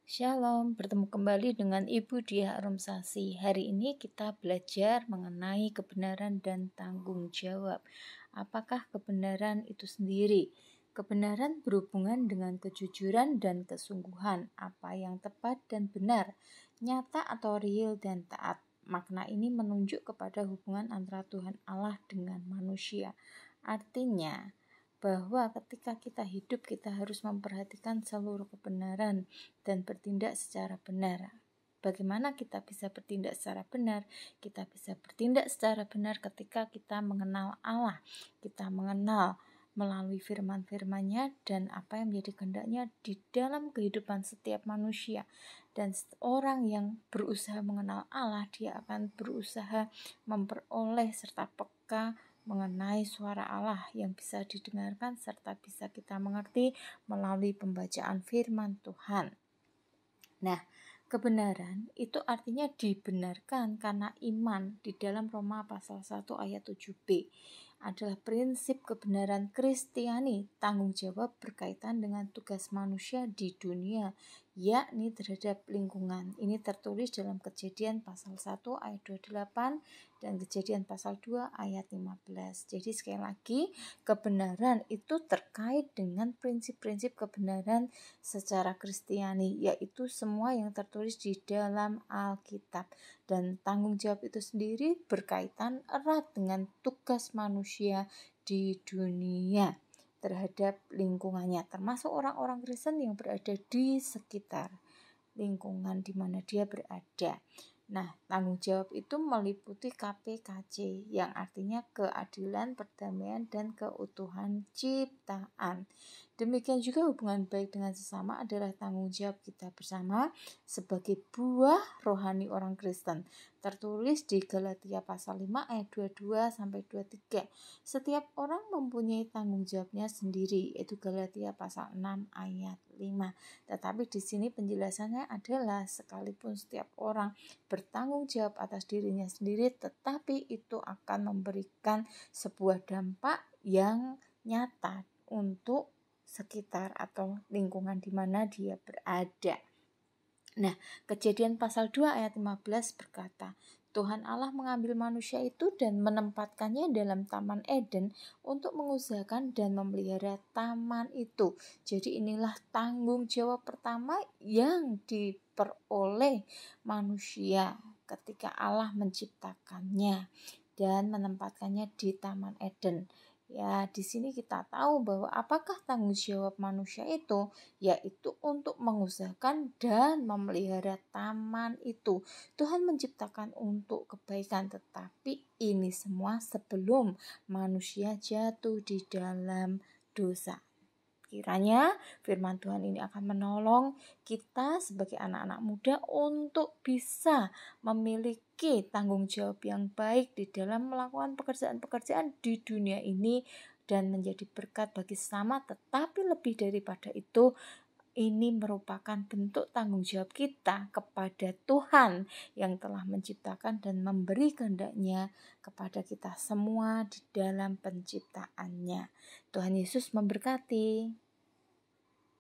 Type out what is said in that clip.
Shalom, bertemu kembali dengan Ibu Diah Arumsasi. Hari ini kita belajar mengenai kebenaran dan tanggung jawab. Apakah kebenaran itu sendiri? Kebenaran berhubungan dengan kejujuran dan kesungguhan, apa yang tepat dan benar, nyata atau real dan taat. Makna ini menunjuk kepada hubungan antara Tuhan Allah dengan manusia. Artinya, bahwa ketika kita hidup kita harus memperhatikan seluruh kebenaran dan bertindak secara benar. Bagaimana kita bisa bertindak secara benar? Kita bisa bertindak secara benar ketika kita mengenal Allah, kita mengenal melalui firman-firman-Nya dan apa yang menjadi kehendaknya di dalam kehidupan setiap manusia. Dan orang yang berusaha mengenal Allah, dia akan berusaha memperoleh serta peka mengenai suara Allah yang bisa didengarkan serta bisa kita mengerti melalui pembacaan firman Tuhan. Nah, kebenaran itu artinya dibenarkan karena iman. Di dalam Roma pasal 1 ayat 7b adalah prinsip kebenaran Kristiani, tanggung jawab berkaitan dengan tugas manusia di dunia, yakni terhadap lingkungan. Ini tertulis dalam Kejadian pasal 1 ayat 28 dan Kejadian pasal 2 ayat 15. Jadi sekali lagi, kebenaran itu terkait dengan prinsip-prinsip kebenaran secara Kristiani, yaitu semua yang tertulis di dalam Alkitab. Dan tanggung jawab itu sendiri berkaitan erat dengan tugas manusia di dunia terhadap lingkungannya, termasuk orang-orang Kristen yang berada di sekitar lingkungan di mana dia berada. Nah, tanggung jawab itu meliputi KPKC yang artinya keadilan, perdamaian, dan keutuhan ciptaan. Demikian juga hubungan baik dengan sesama adalah tanggung jawab kita bersama sebagai buah rohani orang Kristen. Tertulis di Galatia pasal 5 ayat 22 sampai 23. Setiap orang mempunyai tanggung jawabnya sendiri, yaitu Galatia pasal 6 ayat 5. Tetapi di sini penjelasannya adalah sekalipun setiap orang bertanggung jawab atas dirinya sendiri, tetapi itu akan memberikan sebuah dampak yang nyata untuk sekitar atau lingkungan di mana dia berada. Nah, Kejadian pasal 2 ayat 15 berkata, Tuhan Allah mengambil manusia itu dan menempatkannya dalam Taman Eden untuk mengusahakan dan memelihara taman itu. Jadi inilah tanggung jawab pertama yang diperoleh manusia ketika Allah menciptakannya dan menempatkannya di Taman Eden. Ya, di sini kita tahu bahwa apakah tanggung jawab manusia itu, yaitu untuk mengusahakan dan memelihara taman itu. Tuhan menciptakan untuk kebaikan, tetapi ini semua sebelum manusia jatuh di dalam dosa. Kiranya firman Tuhan ini akan menolong kita sebagai anak-anak muda untuk bisa memiliki tanggung jawab yang baik di dalam melakukan pekerjaan-pekerjaan di dunia ini dan menjadi berkat bagi sesama. Tetapi lebih daripada itu, ini merupakan bentuk tanggung jawab kita kepada Tuhan yang telah menciptakan dan memberi kehendaknya kepada kita semua di dalam penciptaannya. Tuhan Yesus memberkati.